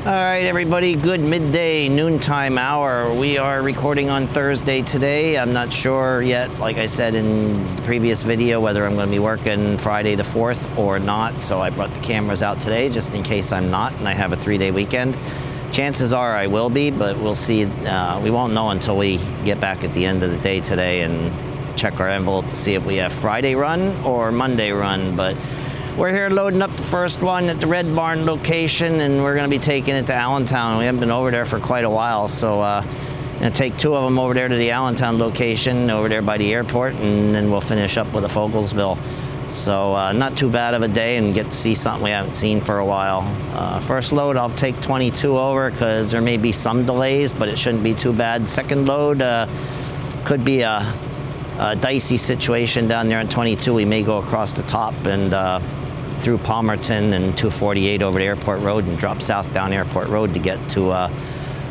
All right, everybody, good midday, noontime hour. We are recording on Thursday today. I'm not sure yet, like I said in the previous video, whether I'm going to be working Friday the 4th or not. So I brought the cameras out today just in case I'm not and I have a 3-day weekend. Chances are I will be, but we'll see. We won't know until we get back at the end of the day today and check our envelope to see if we have Friday run or Monday run. But we're here loading up the first one at the Red Barn location, and we're going to be taking it to Allentown. We haven't been over there for quite a while, so going to take 2 of them over there to the Allentown location, over there by the airport, and then we'll finish up with the Fogelsville. So not too bad of a day, and get to see something we haven't seen for a while. First load, I'll take 22 over because there may be some delays, but it shouldn't be too bad. Second load could be a dicey situation down there on 22. We may go across the top and through Palmerton and 248 over to Airport Road and drop south down Airport Road to get to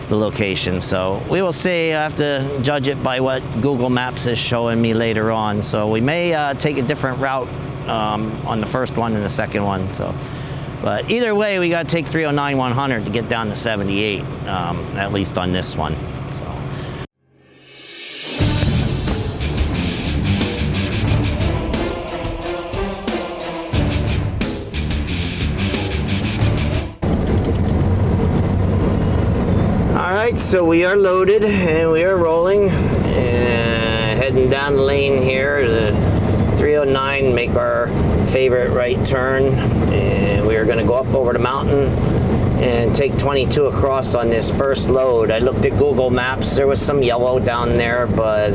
the location. So we will see. I have to judge it by what Google Maps is showing me later on. So we may take a different route on the first one and the second one. So, but either way, we got to take 309-100 to get down to 78, at least on this one. So we are loaded and we are rolling, heading down the lane here, the 309, make our favorite right turn, and we are going to go up over the mountain and take 22 across on this first load. I looked at Google Maps, there was some yellow down there, but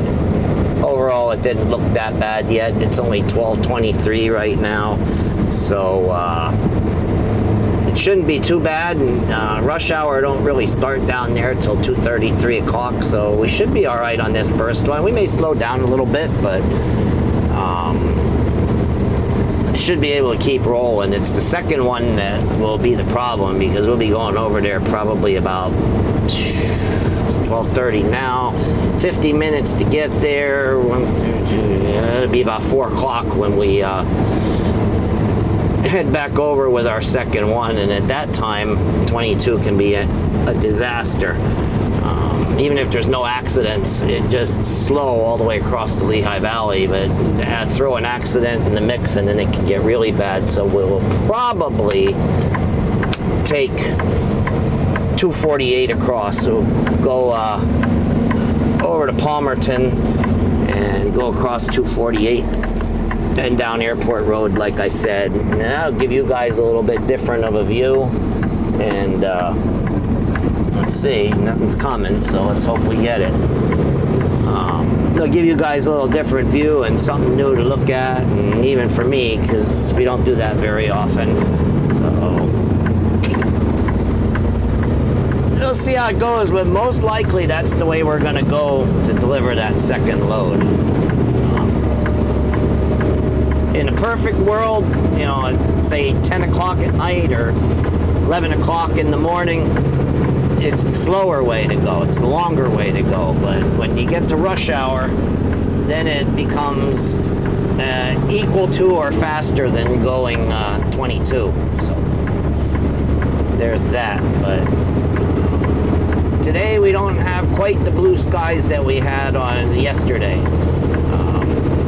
overall it didn't look that bad yet. It's only 12:23 right now, so it shouldn't be too bad, and rush hour don't really start down there till 2:30, 3 o'clock, so we should be all right on this first one. We may slow down a little bit, but should be able to keep rolling. It's the second one that will be the problem, because we'll be going over there probably about 12:30 now, 50 minutes to get there. It'll be about 4 o'clock when we head back over with our second one, and at that time 22 can be a disaster. Even if there's no accidents, it just slow all the way across the Lehigh Valley, but throw an accident in the mix and then it can get really bad. So we'll probably take 248 across. So go over to Palmerton and go across 248 and down Airport Road, like I said. And that'll give you guys a little bit different of a view. And let's see, nothing's coming, so let's hope we get it. It'll give you guys a little different view and something new to look at, and even for me, because we don't do that very often. So we'll see how it goes, but most likely that's the way we're going to go to deliver that second load. In a perfect world, you know, say 10 o'clock at night or 11 o'clock in the morning, it's the slower way to go. It's the longer way to go. But when you get to rush hour, then it becomes equal to or faster than going 22. So there's that. But today we don't have quite the blue skies that we had on yesterday.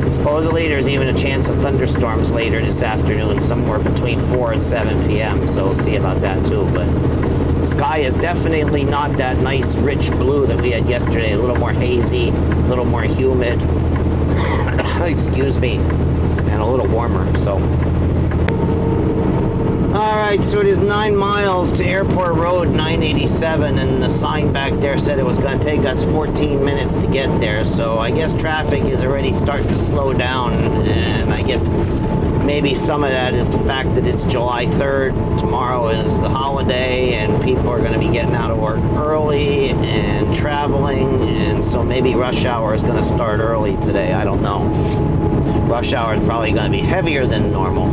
Supposedly there's even a chance of thunderstorms later this afternoon, somewhere between 4 and 7 p.m. So we'll see about that too. But the sky is definitely not that nice rich blue that we had yesterday. A little more hazy, a little more humid, excuse me, and a little warmer. So alright, so it is 9 miles to Airport Road, 987, and the sign back there said it was going to take us 14 minutes to get there. So I guess traffic is already starting to slow down, and I guess maybe some of that is the fact that it's July 3rd. Tomorrow is the holiday, and people are going to be getting out of work early and traveling, and so maybe rush hour is going to start early today. I don't know. Rush hour is probably going to be heavier than normal.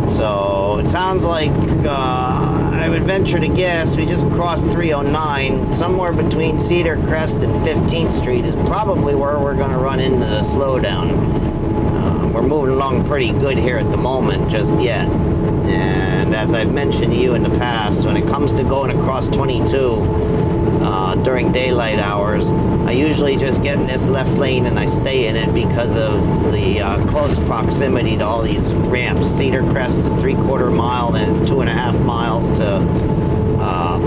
So it sounds like I would venture to guess we just crossed 309. Somewhere between Cedar Crest and 15th Street is probably where we're going to run into the slowdown. We're moving along pretty good here at the moment, just yet. And And as I've mentioned to you in the past, when it comes to going across 22 during daylight hours, I usually just get in this left lane and I stay in it because of the close proximity to all these ramps. Cedar Crest is 3/4 mile, then it's 2.5 miles to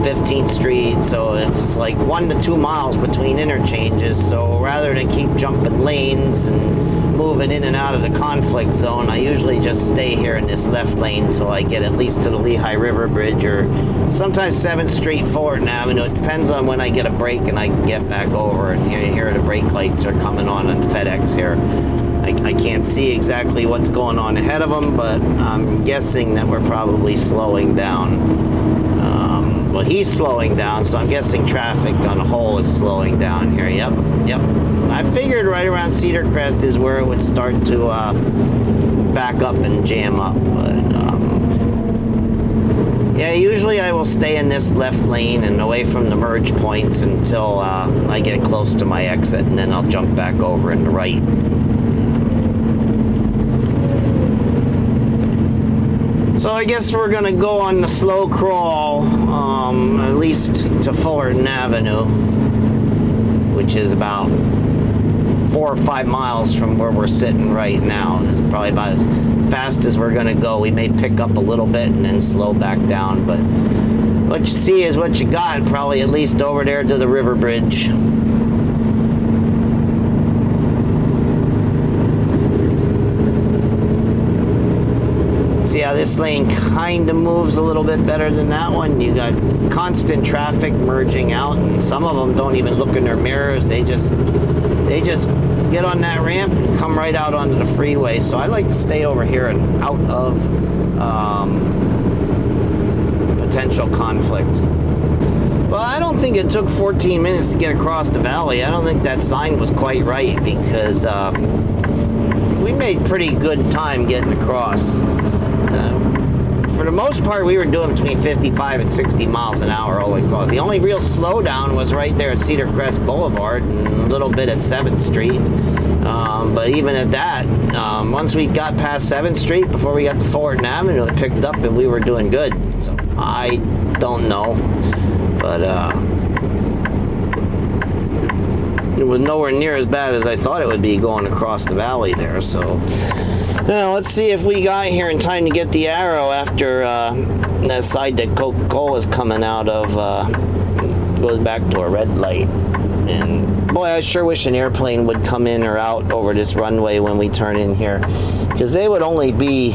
15th Street, so it's like 1 to 2 miles between interchanges. So rather than keep jumping lanes and moving in and out of the conflict zone, I usually just stay here in this left lane until I get at least to the Lehigh River Bridge, or sometimes 7th Street, Fullerton Avenue. It depends on when I get a break and I can get back over. And here the brake lights are coming on FedEx here. I can't see exactly what's going on ahead of them, but I'm guessing that we're probably slowing down. Well, he's slowing down, so I'm guessing traffic on the whole is slowing down here. Yep. I figured right around Cedar Crest is where it would start to back up and jam up. But yeah, usually I will stay in this left lane and away from the merge points until I get close to my exit, and then I'll jump back over in the right. So I guess we're gonna go on the slow crawl, at least to Fullerton Avenue, which is about 4 or 5 miles from where we're sitting right now. It's probably about as fast as we're gonna go. We may pick up a little bit and then slow back down, but what you see is what you got, probably at least over there to the river bridge. See how this lane kind of moves a little bit better than that one? You got constant traffic merging out, and some of them don't even look in their mirrors. They just get on that ramp and come right out onto the freeway. So I like to stay over here and out of potential conflict. Well, I don't think it took 14 minutes to get across the valley. I don't think that sign was quite right, because we made pretty good time getting across. For the most part, we were doing between 55 and 60 miles an hour all the way across. The only real slowdown was right there at Cedar Crest Boulevard and a little bit at 7th Street. But even at that, once we got past 7th Street, before we got to Fullerton Avenue, it picked up and we were doing good. So I don't know, but it was nowhere near as bad as I thought it would be going across the valley there. So now let's see if we got here in time to get the arrow after that side that Coca-Cola is coming out of goes back to a red light. And boy, I sure wish an airplane would come in or out over this runway when we turn in here, because they would only be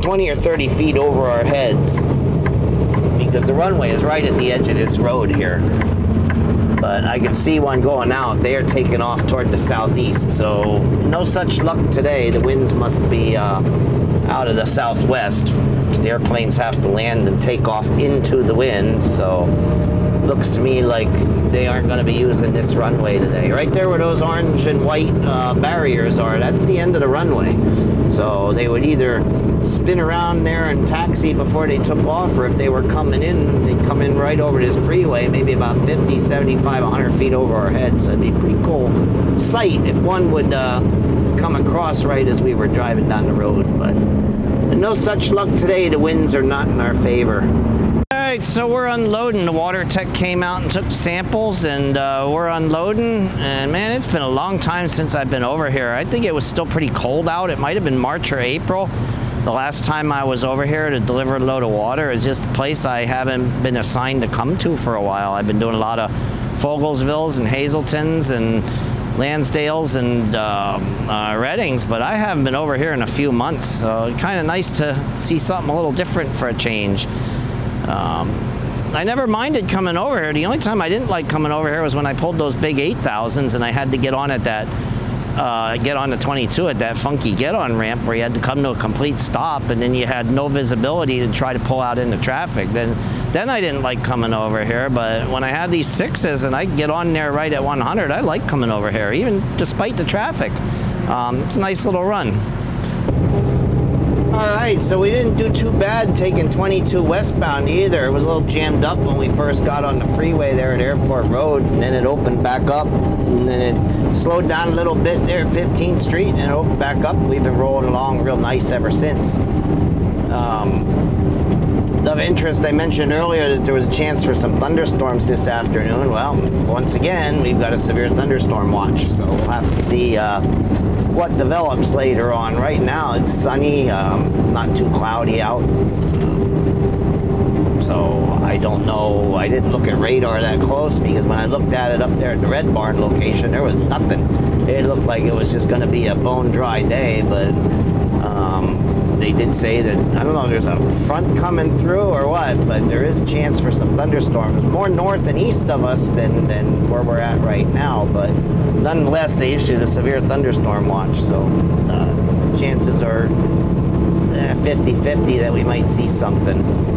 20 or 30 feet over our heads, because the runway is right at the edge of this road here. But I can see one going out. They are taking off toward the southeast, so no such luck today. The winds must be out of the southwest. The airplanes have to land and take off into the wind, so looks to me like they aren't going to be using this runway today. Right there where those orange and white barriers are, that's the end of the runway. So they would either spin around there and taxi before they took off, or if they were coming in, they'd come in right over this freeway, maybe about 50, 75, 100 feet over our heads. So it'd be a pretty cool sight if one would come across right as we were driving down the road. But no such luck today. The winds are not in our favor. All right, so we're unloading. The water tech came out and took samples, and we're unloading. And man, it's been a long time since I've been over here. I think it was still pretty cold out. It might have been March or April the last time I was over here to deliver a load of water. It's just a place I haven't been assigned to come to for a while. I've been doing a lot of Fogelsvilles and Hazeltons and Lansdales and Reddings, but I haven't been over here in a few months. So it's kind of nice to see something a little different for a change. I never minded coming over here. The only time I didn't like coming over here was when I pulled those big 8000s and I had to get on at that, get on the 22 at that funky get-on ramp where you had to come to a complete stop, and then you had no visibility to try to pull out into traffic. Then I didn't like coming over here. But when I had these 6s and I could get on there right at 100, I like coming over here, even despite the traffic. It's a nice little run. Alright, so we didn't do too bad taking 22 westbound either. It was a little jammed up when we first got on the freeway there at Airport Road, and then it opened back up, and then it slowed down a little bit there at 15th Street, and it opened back up. We've been rolling along real nice ever since. Of interest, I mentioned earlier that there was a chance for some thunderstorms this afternoon. Well, once again, we've got a severe thunderstorm watch, so we'll have to see what develops later on. Right now it's sunny, not too cloudy out, so I don't know. I didn't look at radar that close, because when I looked at it up there at the Red Barn location, there was nothing. It looked like it was just going to be a bone dry day, but they did say that, I don't know if there's a front coming through or what, but there is a chance for some thunderstorms more north and east of us than where we're at right now. But nonetheless, they issued a severe thunderstorm watch, so chances are 50-50 that we might see something.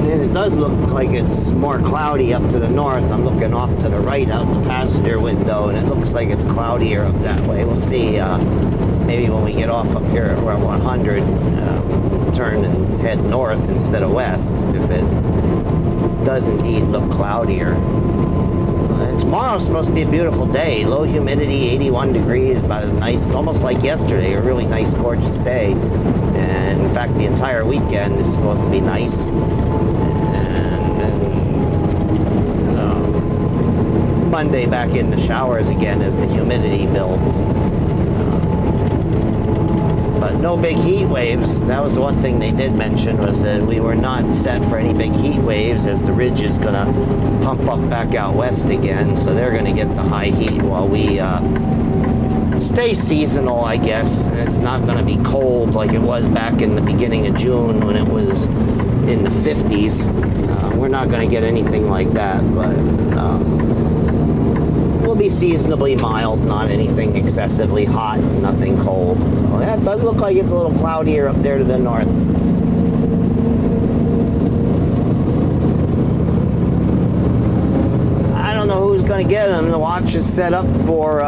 And it does look like it's more cloudy up to the north. I'm looking off to the right out the passenger window, and it looks like it's cloudier up that way. We'll see. Maybe when we get off up here at 100, turn and head north instead of west, if it does indeed look cloudier. Tomorrow's supposed to be a beautiful day. Low humidity, 81 degrees, about as nice, almost like yesterday, a really nice, gorgeous day. And in fact, the entire weekend is supposed to be nice. Monday back in the showers again as the humidity builds. But no big heat waves. That was the one thing they did mention, was that we were not set for any big heat waves, as the ridge is going to pump up back out west again, so they're going to get the high heat while we stay seasonal, I guess. It's not going to be cold like it was back in the beginning of June when it was in the 50s. We're not going to get anything like that, but will be seasonably mild, not anything excessively hot, nothing cold. Well, that does look like it's a little cloudier up there to the north. I don't know who's going to get them. The watch is set up for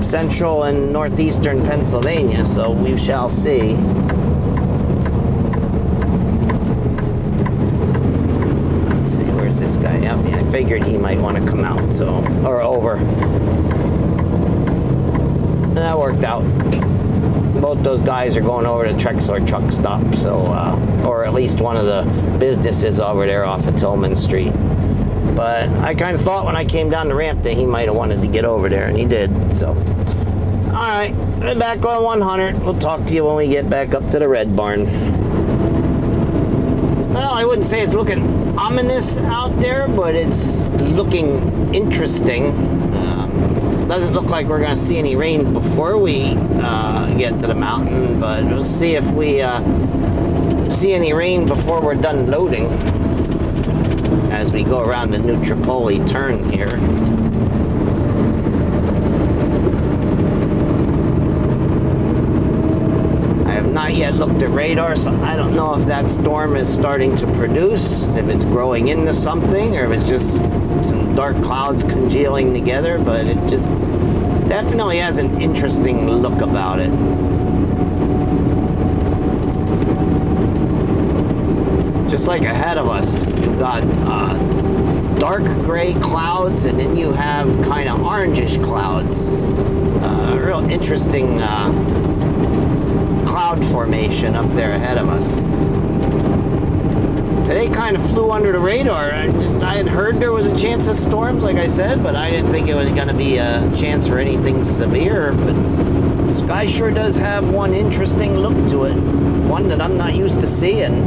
central and northeastern Pennsylvania, so we shall see. This guy, yeah, I figured he might want to come out, so, or over. That worked out. Both those guys are going over to Trexler truck stop, so, or at least one of the businesses over there off of Tillman Street. But I kind of thought when I came down the ramp that he might have wanted to get over there, and he did, so. All right, we're back on 100. We'll talk to you when we get back up to the Red Barn. Well, I wouldn't say it's looking ominous out there, but it's looking interesting. Doesn't look like we're going to see any rain before we get to the mountain, but we'll see if we see any rain before we're done loading as we go around the New Tripoli turn here. Not yet looked at radar, so I don't know if that storm is starting to produce, if it's growing into something, or if it's just some dark clouds congealing together, but it just definitely has an interesting look about it. Just like ahead of us, you've got dark gray clouds, and then you have kind of orangish clouds. Real interesting cloud formation up there ahead of us. Today kind of flew under the radar. I had heard there was a chance of storms, like I said, but I didn't think it was going to be a chance for anything severe. But the sky sure does have one interesting look to it, one that I'm not used to seeing.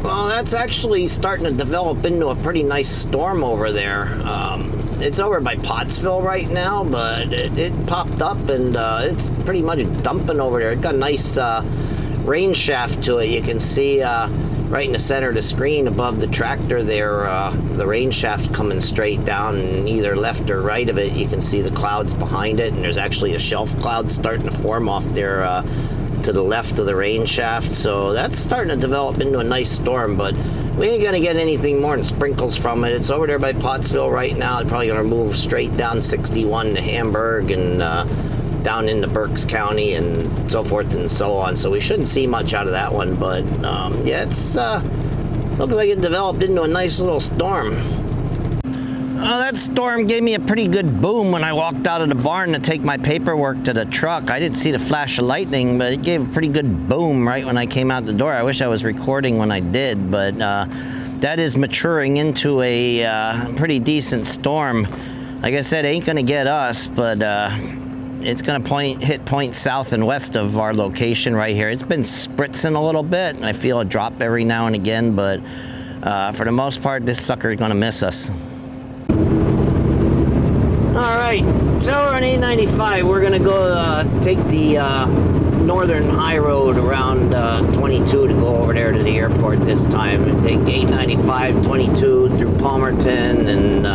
Well, that's actually starting to develop into a pretty nice storm over there. It's over by Pottsville right now, but it popped up, and it's pretty much dumping over there. It got a nice rain shaft to it. You can see right in the center of the screen above the tractor there, the rain shaft coming straight down, and either left or right of it, you can see the clouds behind it, and there's actually a shelf cloud starting to form off there to the left of the rain shaft, so that's starting to develop into a nice storm, but we ain't gonna get anything more than sprinkles from it. It's over there by Pottsville right now. It's probably gonna move straight down 61 to Hamburg and down into Berks County and so forth and so on, so we shouldn't see much out of that one, but yeah, it's looks like it developed into a nice little storm. That storm gave me a pretty good boom when I walked out of the barn to take my paperwork to the truck. I didn't see the flash of lightning, but it gave a pretty good boom right when I came out the door. I wish I was recording when I did, but that is maturing into a pretty decent storm. Like I said, it ain't gonna get us, but it's gonna hit points south and west of our location right here. It's been spritzing a little bit, and I feel a drop every now and again, but for the most part, this sucker is gonna miss us. All right, so we're on 895. We're gonna go take the northern high road around 22 to go over there to the airport this time, and take 895, 22 through Palmerton and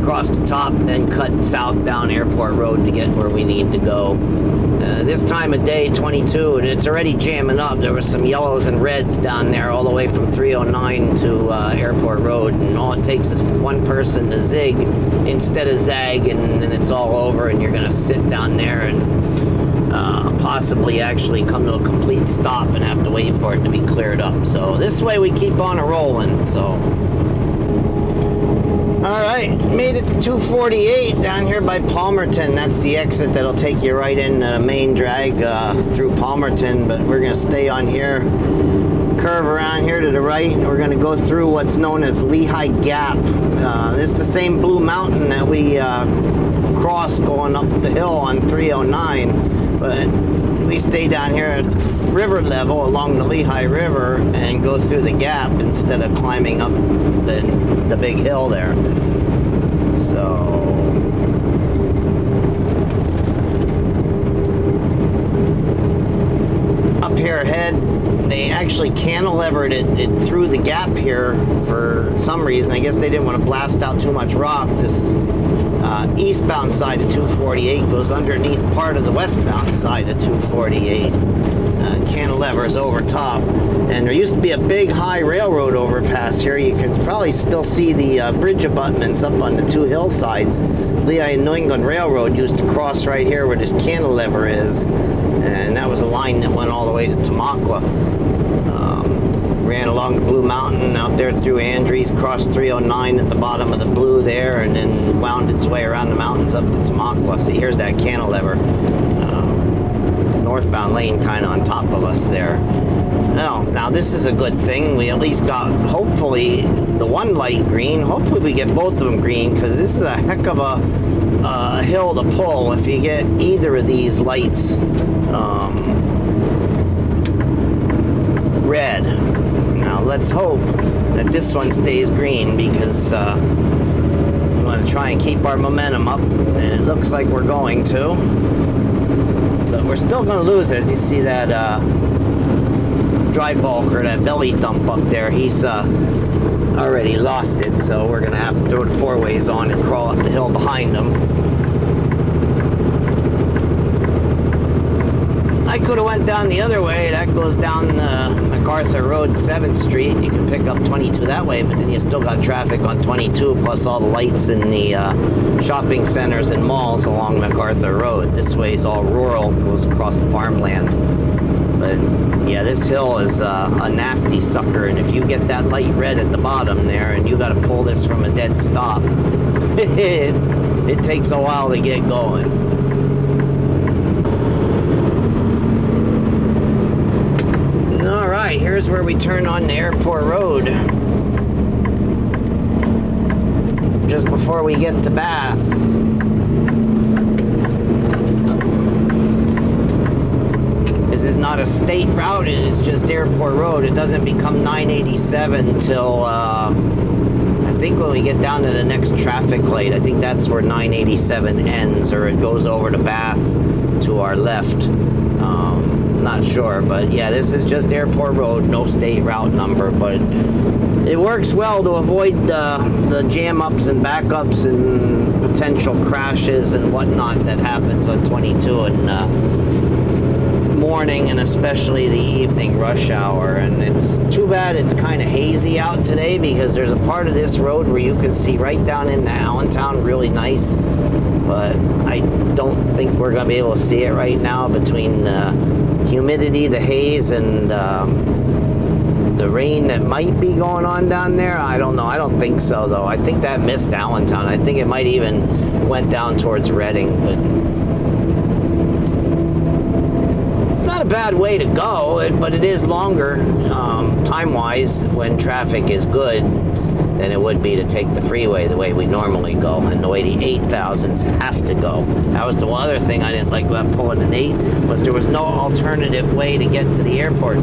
across the top, and then cut south down Airport Road to get where we need to go. This time of day, 22, and it's already jamming up. There were some yellows and reds down there all the way from 309 to Airport Road, and all it takes is one person to zig instead of zag, and then it's all over, and you're going to sit down there and possibly actually come to a complete stop and have to wait for it to be cleared up. So this way we keep on rolling. So all right, made it to 248 down here by Palmerton. That's the exit that'll take you right in the main drag through Palmerton, but we're gonna stay on here, curve around here to the right, and we're gonna go through what's known as Lehigh Gap. It's the same Blue Mountain that we crossed going up the hill on 309, but we stay down here at river level along the Lehigh River and go through the gap instead of climbing up the big hill there. So up here ahead, they actually cantilevered it through the gap here for some reason. I guess they didn't want to blast out too much rock. This eastbound side of 248 goes underneath part of the westbound side of 248. Cantilevers over top, and there used to be a big high railroad overpass here. You can probably still see the bridge abutments up on the two hillsides. Lehigh and New England Railroad used to cross right here where this cantilever is, and that was a line that went all the way to Tamaqua. Ran along the Blue Mountain out there through Andrews, crossed 309 at the bottom of the Blue there, and then wound its way around the mountains up to Tamaqua. See, here's that cantilever. Northbound lane kind of on top of us there. Now this is a good thing. We at least got, hopefully, the one light green. Hopefully we get both of them green, because this is a heck of a hill to pull if you get either of these lights red. Now let's hope that this one stays green, because we want to try and keep our momentum up, and it looks like we're going to. But we're still going to lose it. You see that dry bulk, or that belly dump up there, he's already lost it, so we're going to have to throw the four-ways on and crawl up the hill behind him. I could have went down the other way. That goes down MacArthur Road, 7th Street. You can pick up 22 that way, but then you still got traffic on 22, plus all the lights in the shopping centers and malls along MacArthur Road. This way is all rural, goes across the farmland. But yeah, this hill is a nasty sucker, and if you get that light red at the bottom there and you got to pull this from a dead stop, it takes a while to get going. Alright, here's where we turn on the Airport Road. Just before we get to Bath. This is not a state route, it is just Airport Road. It doesn't become 987 till I think when we get down to the next traffic light. I think that's where 987 ends, or it goes over to Bath to our left. Not sure, but yeah, this is just Airport Road, no state route number, but it works well to avoid the jam ups and backups and potential crashes and whatnot that happens on 22 and morning and especially the evening rush hour. And it's too bad it's kind of hazy out today, because there's a part of this road where you can see right down into Allentown really nice, but I don't think we're going to be able to see it right now between the humidity, the haze, and the rain that might be going on down there. I don't know. I don't think so, though. I think that missed Allentown. I think it might even went down towards Reading, but it's not a bad way to go, but it is longer time-wise when traffic is good than it would be to take the freeway the way we normally go and the way the 8000s have to go. That was the one other thing I didn't like about pulling an 8, was there was no alternative way to get to the airport.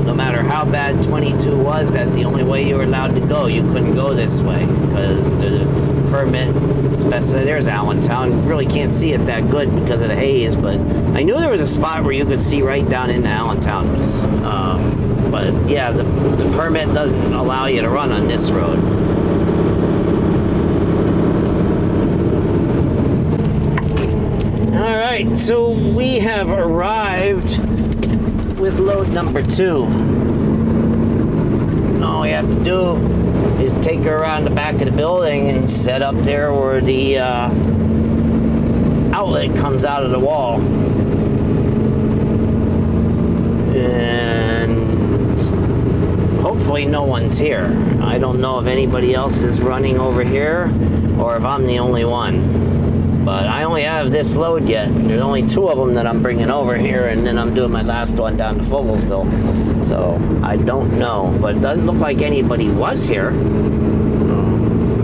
No matter how bad 22 was, that's the only way you were allowed to go. You couldn't go this way because the permit specified. There's Allentown. Really can't see it that good because of the haze, but I knew there was a spot where you could see right down into Allentown. But yeah, the permit doesn't allow you to run on this road. All right, so we have arrived with load number 2. All we have to do is take her around the back of the building and set up there where the outlet comes out of the wall. And hopefully no one's here. I don't know if anybody else is running over here or if I'm the only one. But I only have this load yet. There's only 2 of them that I'm bringing over here, and then I'm doing my last one down to Fogelsville. So I don't know, but it doesn't look like anybody was here.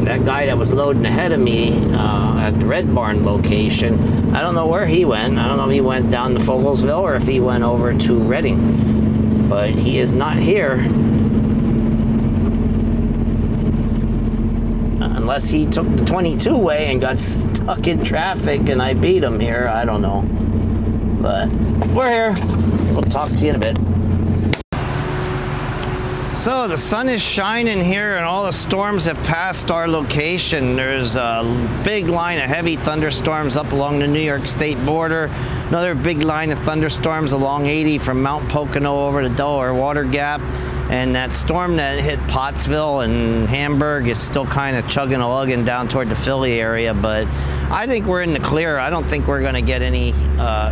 That guy that was loading ahead of me at the Red Barn location, I don't know where he went. I don't know if he went down to Fogelsville or if he went over to Reading. But he is not here. Unless he took the 22 way and got stuck in traffic and I beat him here. I don't know. But we're here. We'll talk to you in a bit. So the sun is shining here and all the storms have passed our location. There's a big line of heavy thunderstorms up along the New York state border. Another big line of thunderstorms along 80 from Mount Pocono over to Delaware Water Gap. And that storm that hit Pottsville and Hamburg is still kind of chugging along down toward the Philly area, but I think we're in the clear. I don't think we're going to get any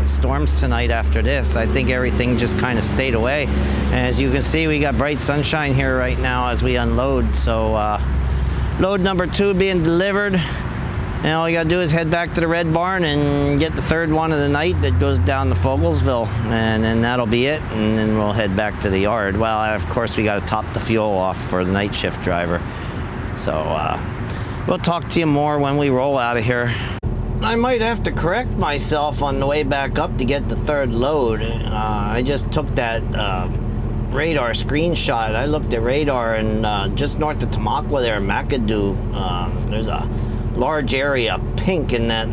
storms tonight after this. I think everything just kind of stayed away. And as you can see, we got bright sunshine here right now as we unload. So load number 2 being delivered. And all you got to do is head back to the Red Barn and get the 3rd one of the night that goes down to Fogelsville. And then that'll be it. And then we'll head back to the yard. Well, of course, we got to top the fuel off for the night shift driver. So we'll talk to you more when we roll out of here. I might have to correct myself on the way back up to get the 3rd load. I just took that radar screenshot. I looked at radar, and just north of Tamaqua there, McAdoo, there's a large area pink in that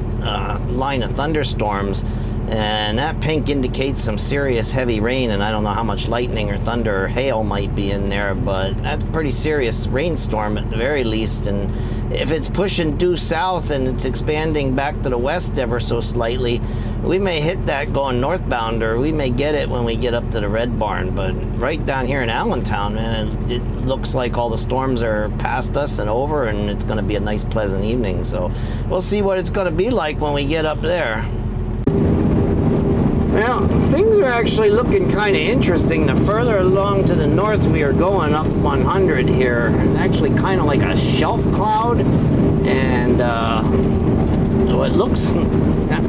line of thunderstorms, and that pink indicates some serious heavy rain, and I don't know how much lightning or thunder or hail might be in there, but that's a pretty serious rainstorm at the very least. And if it's pushing due south and it's expanding back to the west ever so slightly, we may hit that going northbound, or we may get it when we get up to the Red Barn. But right down here in Allentown, man, it looks like all the storms are past us and over, and it's going to be a nice pleasant evening. So we'll see what it's going to be like when we get up there. Well, things are actually looking kind of interesting. The further along to the north we are going, up 100 here, actually kind of like a shelf cloud, and it looks,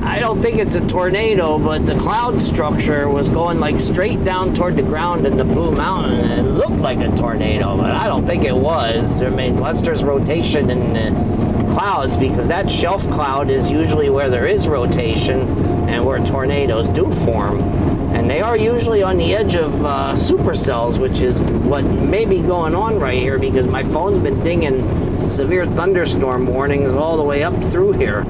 I don't think it's a tornado, but the cloud structure was going like straight down toward the ground in the Blue Mountain, and it looked like a tornado, but I don't think it was. I mean, unless there's rotation in the clouds, because that shelf cloud is usually where there is rotation and where tornadoes do form, and they are usually on the edge of supercells, which is what may be going on right here, because my phone's been dinging severe thunderstorm warnings all the way up through here.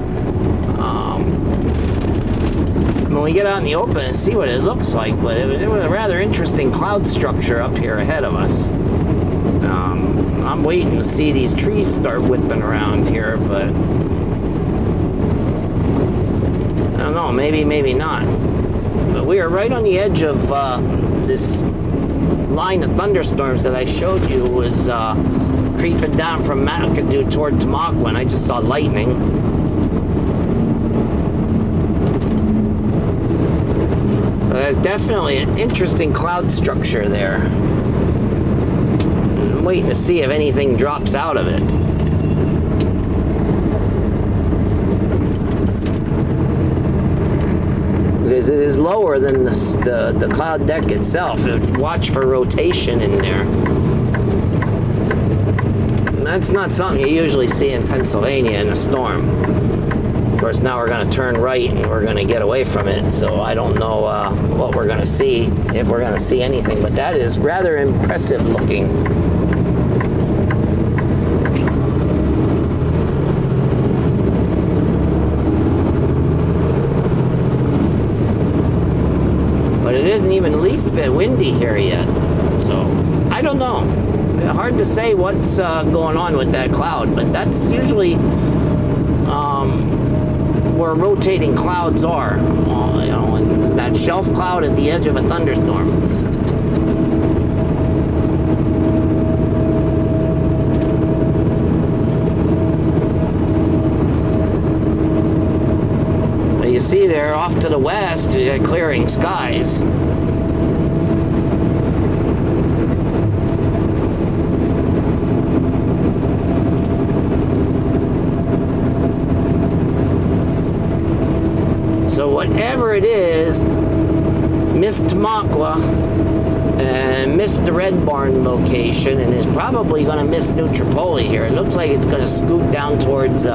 When we get out in the open and see what it looks like, but it was a rather interesting cloud structure up here ahead of us. I'm waiting to see these trees start whipping around here, but I don't know, maybe not. But we are right on the edge of this line of thunderstorms that I showed you was creeping down from McAdoo toward Tamaqua, and I just saw lightning. So there's definitely an interesting cloud structure there. I'm waiting to see if anything drops out of it. Because it is lower than the cloud deck itself. Watch for rotation in there. And that's not something you usually see in Pennsylvania in a storm. Of course, now we're going to turn right and we're going to get away from it. So I don't know what we're going to see, if we're going to see anything. But that is rather impressive looking. It isn't even the least bit windy here yet, so I don't know. Hard to say what's going on with that cloud, but that's usually where rotating clouds are, you know, and that shelf cloud at the edge of a thunderstorm. You see there off to the west, you got clearing skies. So whatever it is, missed Tamaqua and missed the Red Barn location, and is probably going to miss New Tripoli here. It looks like it's going to scoot down towards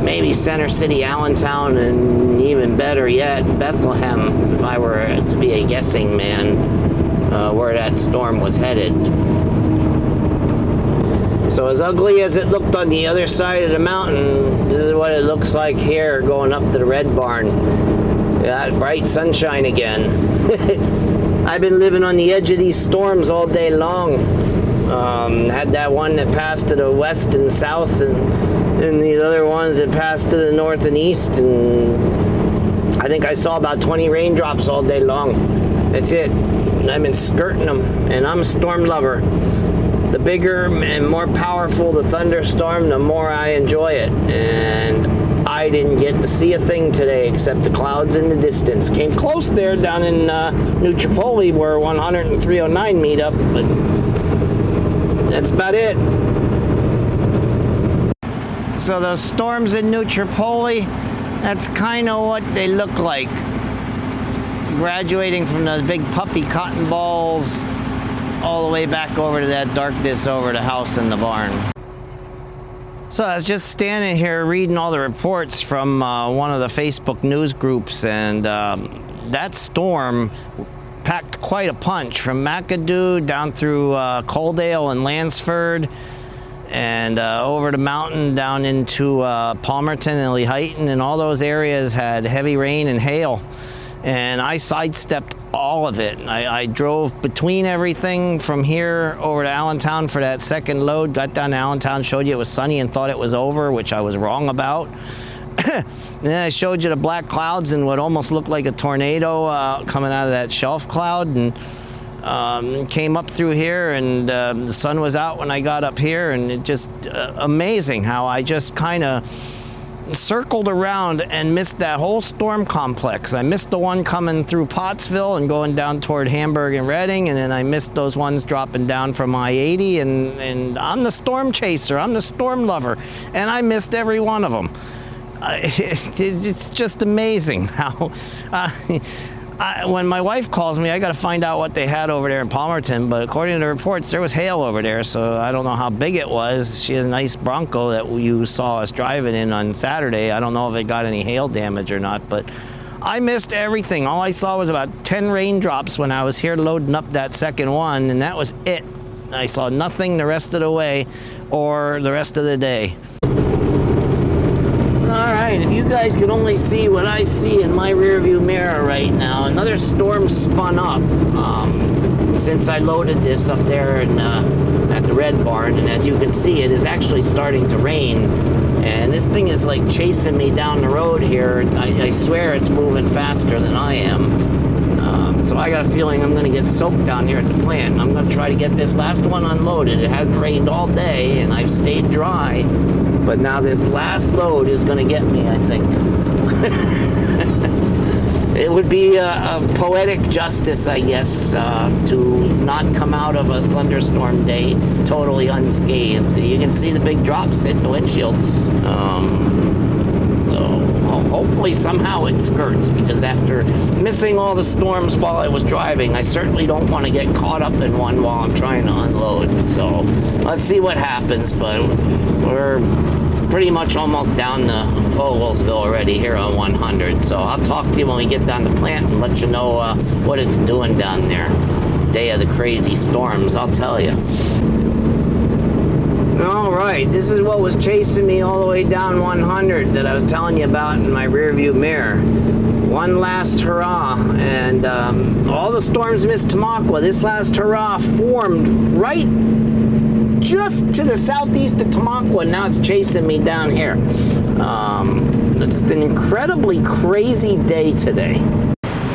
maybe Center City, Allentown, and even better yet, Bethlehem, if I were to be a guessing man, where that storm was headed. So as ugly as it looked on the other side of the mountain, this is what it looks like here going up to the Red Barn. Got bright sunshine again. I've been living on the edge of these storms all day long. Had that one that passed to the west and south, and the other ones that passed to the north and east, and I think I saw about 20 raindrops all day long. That's it. I've been skirting them, and I'm a storm lover. The bigger and more powerful the thunderstorm, the more I enjoy it. And I didn't get to see a thing today except the clouds in the distance. Came close there down in New Tripoli where 100 and 309 meet up, but that's about it. So those storms in New Tripoli, that's kind of what they look like. Graduating from those big puffy cotton balls all the way back over to that darkness over the house and the barn. So I was just standing here reading all the reports from one of the Facebook news groups, and that storm packed quite a punch from McAdoo down through Coaldale and Lansford, and over the mountain down into Palmerton and Lehighton, and all those areas had heavy rain and hail. And I sidestepped all of it. I drove between everything from here over to Allentown for that second load, got down to Allentown, showed you it was sunny and thought it was over, which I was wrong about. Then I showed you the black clouds and what almost looked like a tornado coming out of that shelf cloud, and came up through here, and the sun was out when I got up here, and it just amazing how I just kind of circled around and missed that whole storm complex. I missed the one coming through Pottsville and going down toward Hamburg and Reading, and then I missed those ones dropping down from I-80, and I'm the storm chaser, I'm the storm lover, and I missed every one of them. It's just amazing how when my wife calls me, I got to find out what they had over there in Palmerton, but according to the reports, there was hail over there, so I don't know how big it was. She has a nice Bronco that you saw us driving in on Saturday. I don't know if it got any hail damage or not, but I missed everything. All I saw was about 10 raindrops when I was here loading up that second one, and that was it. I saw nothing the rest of the way or the rest of the day. Alright, if you guys could only see what I see in my rearview mirror right now, another storm spun up since I loaded this up there at the Red Barn, and as you can see, it is actually starting to rain, And this thing is like chasing me down the road here. I swear it's moving faster than I am. So I got a feeling I'm going to get soaked down here at the plant. I'm going to try to get this last one unloaded. It hasn't rained all day, and I've stayed dry. But now this last load is going to get me, I think. It would be a poetic justice, I guess, to not come out of a thunderstorm day totally unscathed. You can see the big drops hit the windshield. Hopefully somehow it skirts, because after missing all the storms while I was driving, I certainly don't want to get caught up in one while I'm trying to unload. So let's see what happens, but we're pretty much almost down to Vogelsville already here on 100. So I'll talk to you when we get down the plant and let you know what it's doing down there. Day of the crazy storms, I'll tell you. All right, this is what was chasing me all the way down 100 that I was telling you about in my rear view mirror. One last hurrah, and all the storms missed Tamaqua. This last hurrah formed right just to the southeast of Tamaqua, and now it's chasing me down here. It's an incredibly crazy day today.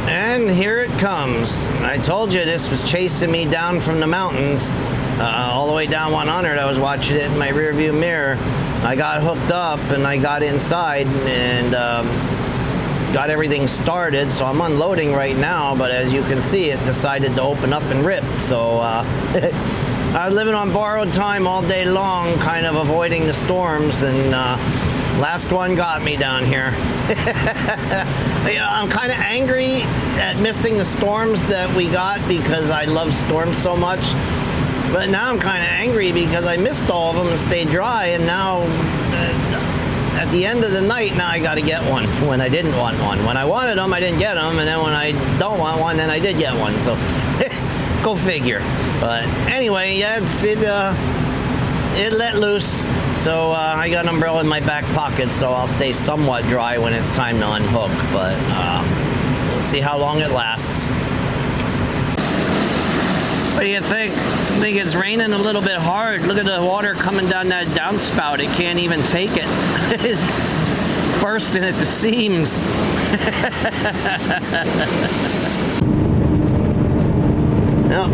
And here it comes. I told you this was chasing me down from the mountains. All the way down 100, I was watching it in my rear view mirror. I got hooked up and I got inside and got everything started. So I'm unloading right now, but as you can see, it decided to open up and rip. So I was living on borrowed time all day long, kind of avoiding the storms, and last one got me down here. You know, I'm kind of angry at missing the storms that we got because I love storms so much. But now I'm kind of angry because I missed all of them and stayed dry, and now at the end of the night, now I got to get one when I didn't want one. When I wanted them, I didn't get them, and then when I don't want one, then I did get one. So go figure. But anyway, yeah, it let loose. So I got an umbrella in my back pocket, so I'll stay somewhat dry when it's time to unhook. But we'll see how long it lasts. What do you think? I think it's raining a little bit hard. Look at the water coming down that downspout. It can't even take it. It's bursting at the seams. Well,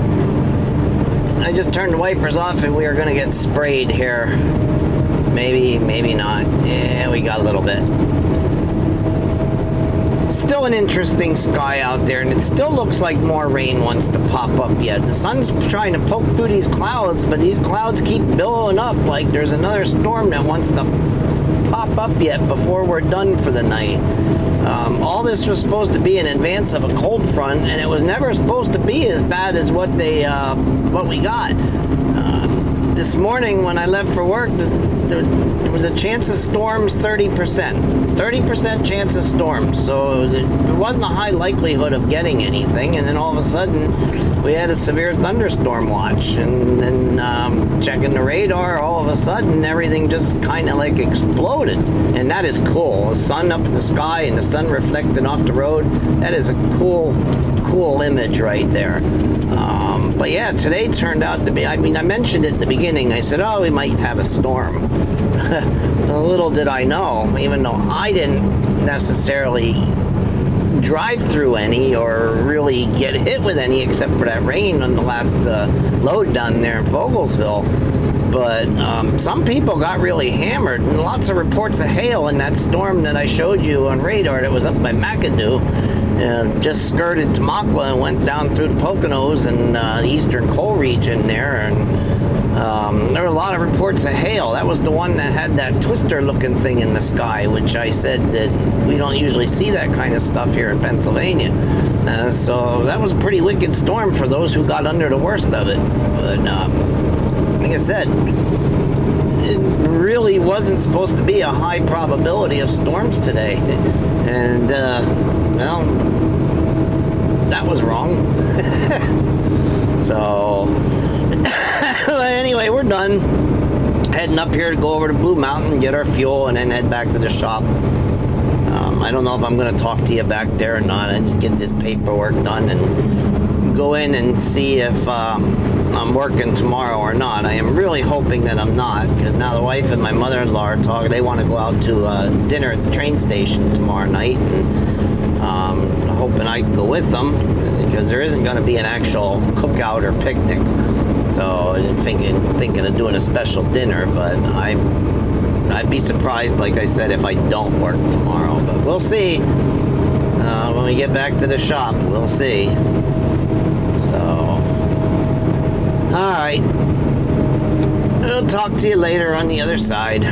I just turned the wipers off and we are going to get sprayed here. Maybe, maybe not. Yeah, we got a little bit. Still an interesting sky out there, and it still looks like more rain wants to pop up yet. The sun's trying to poke through these clouds, but these clouds keep billowing up like there's another storm that wants to pop up yet before we're done for the night. All this was supposed to be in advance of a cold front, and it was never supposed to be as bad as what we got. This morning when I left for work, there was a chance of storms, 30%. 30% chance of storms. So there wasn't a high likelihood of getting anything. And then all of a sudden, we had a severe thunderstorm watch. And then checking the radar, all of a sudden, everything just kind of like exploded. And that is cool. The sun up in the sky and the sun reflecting off the road. That is a cool image right there. But yeah, today turned out to be, I mean, I mentioned it at the beginning. I said, oh, we might have a storm. Little did I know, even though I didn't necessarily drive through any or really get hit with any except for that rain on the last load down there in Vogelsville. But some people got really hammered, and lots of reports of hail in that storm that I showed you on radar that was up by McAdoo. Just skirted Tamaqua and went down through the Poconos and the eastern coal region there, and there were a lot of reports of hail. That was the one that had that twister-looking thing in the sky, which I said that we don't usually see that kind of stuff here in Pennsylvania. So that was a pretty wicked storm for those who got under the worst of it. But like I said, it really wasn't supposed to be a high probability of storms today, and well, that was wrong. So anyway, we're done. Heading up here to go over to Blue Mountain, get our fuel, and then head back to the shop. I don't know if I'm going to talk to you back there or not. I just get this paperwork done and go in and see if I'm I'm working tomorrow or not. I am really hoping that I'm not, because now the wife and my mother-in-law are talking. They want to go out to dinner at the train station tomorrow night, and hoping I can go with them, because there isn't going to be an actual cookout or picnic. So I'm thinking of doing a special dinner, but I'd be surprised, like I said, if I don't work tomorrow. But we'll see. When we get back to the shop, we'll see. So, all right. I'll talk to you later on the other side.